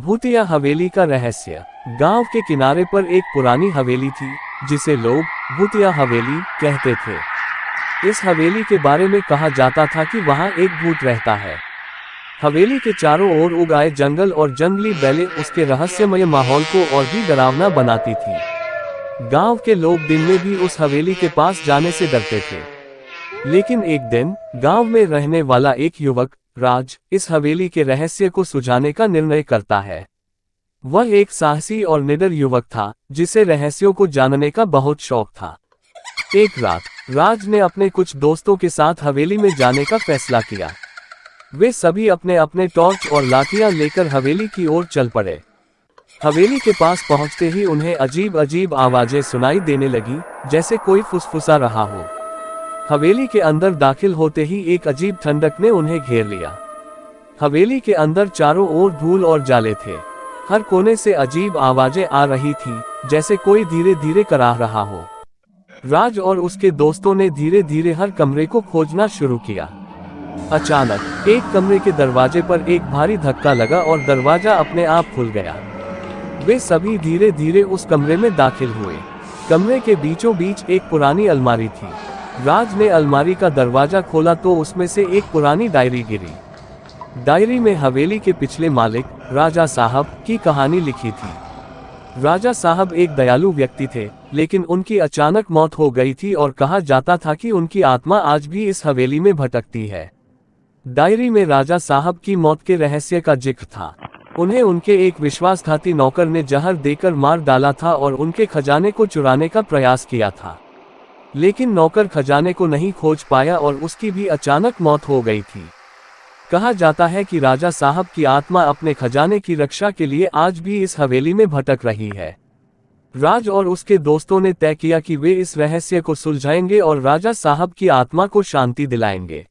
भूतिया हवेली का रहस्य। गांव के किनारे पर एक पुरानी हवेली थी जिसे लोग भूतिया हवेली कहते थे। इस हवेली के बारे में कहा जाता था कि वहां एक भूत रहता है। हवेली के चारों ओर उगाए जंगल और जंगली बैलें उसके रहस्यमय माहौल को और भी डरावना बनाती थी। गांव के लोग दिन में भी उस हवेली के पास जाने से डरते थे। लेकिन एक दिन गांव में रहने वाला एक युवक राज इस हवेली के रहस्य को सुझाने का निर्णय करता है। वह एक साहसी और निडर युवक था जिसे रहस्यों को जानने का बहुत शौक था। एक रात राज ने अपने कुछ दोस्तों के साथ हवेली में जाने का फैसला किया। वे सभी अपने अपने टॉर्च और लाठियां लेकर हवेली की ओर चल पड़े। हवेली के पास पहुंचते ही उन्हें अजीब अजीब आवाजें सुनाई देने लगी, जैसे कोई फुसफुसा रहा हो। हवेली के अंदर दाखिल होते ही एक अजीब ठंडक ने उन्हें घेर लिया। हवेली के अंदर चारों ओर धूल और जाले थे। हर कोने से अजीब आवाजें आ रही थी, जैसे कोई धीरे धीरे कराह रहा हो। राज और उसके दोस्तों ने धीरे धीरे हर कमरे को खोजना शुरू किया। अचानक एक कमरे के दरवाजे पर एक भारी धक्का लगा और दरवाजा अपने आप खुल गया। वे सभी धीरे धीरे उस कमरे में दाखिल हुए। कमरे के बीचों बीच एक पुरानी अलमारी थी। राज ने अलमारी का दरवाजा खोला तो उसमें से एक पुरानी डायरी गिरी। डायरी में हवेली के पिछले मालिक राजा साहब की कहानी लिखी थी। राजा साहब एक दयालु व्यक्ति थे, लेकिन उनकी अचानक मौत हो गई थी और कहा जाता था कि उनकी आत्मा आज भी इस हवेली में भटकती है। डायरी में राजा साहब की मौत के रहस्य का जिक्र था। उन्हें उनके एक विश्वासघाती नौकर ने जहर देकर मार डाला था और उनके खजाने को चुराने का प्रयास किया था। लेकिन नौकर खजाने को नहीं खोज पाया और उसकी भी अचानक मौत हो गई थी। कहा जाता है कि राजा साहब की आत्मा अपने खजाने की रक्षा के लिए आज भी इस हवेली में भटक रही है। राज और उसके दोस्तों ने तय किया कि वे इस रहस्य को सुलझाएंगे और राजा साहब की आत्मा को शांति दिलाएंगे।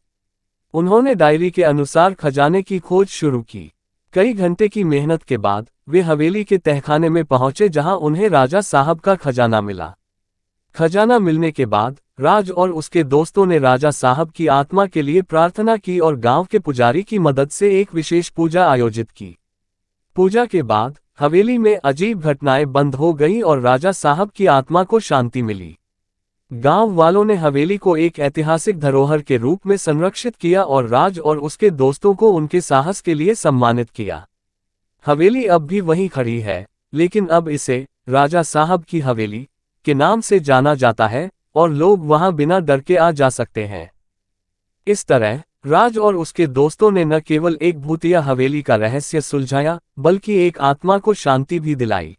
उन्होंने डायरी के अनुसार खजाने की खोज शुरू की। कई घंटे की मेहनत के बाद वे हवेली के तहखाने में पहुंचे, जहां उन्हें राजा साहब का खजाना मिला। खजाना मिलने के बाद राज और उसके दोस्तों ने राजा साहब की आत्मा के लिए प्रार्थना की और गांव के पुजारी की मदद से एक विशेष पूजा आयोजित की। पूजा के बाद हवेली में अजीब घटनाएं बंद हो गईं और राजा साहब की आत्मा को शांति मिली। गांव वालों ने हवेली को एक ऐतिहासिक धरोहर के रूप में संरक्षित किया और राज और उसके दोस्तों को उनके साहस के लिए सम्मानित किया। हवेली अब भी वहीं खड़ी है, लेकिन अब इसे राजा साहब की हवेली के नाम से जाना जाता है और लोग वहां बिना डर के आ जा सकते हैं। इस तरह राज और उसके दोस्तों ने न केवल एक भूतिया हवेली का रहस्य सुलझाया, बल्कि एक आत्मा को शांति भी दिलाई।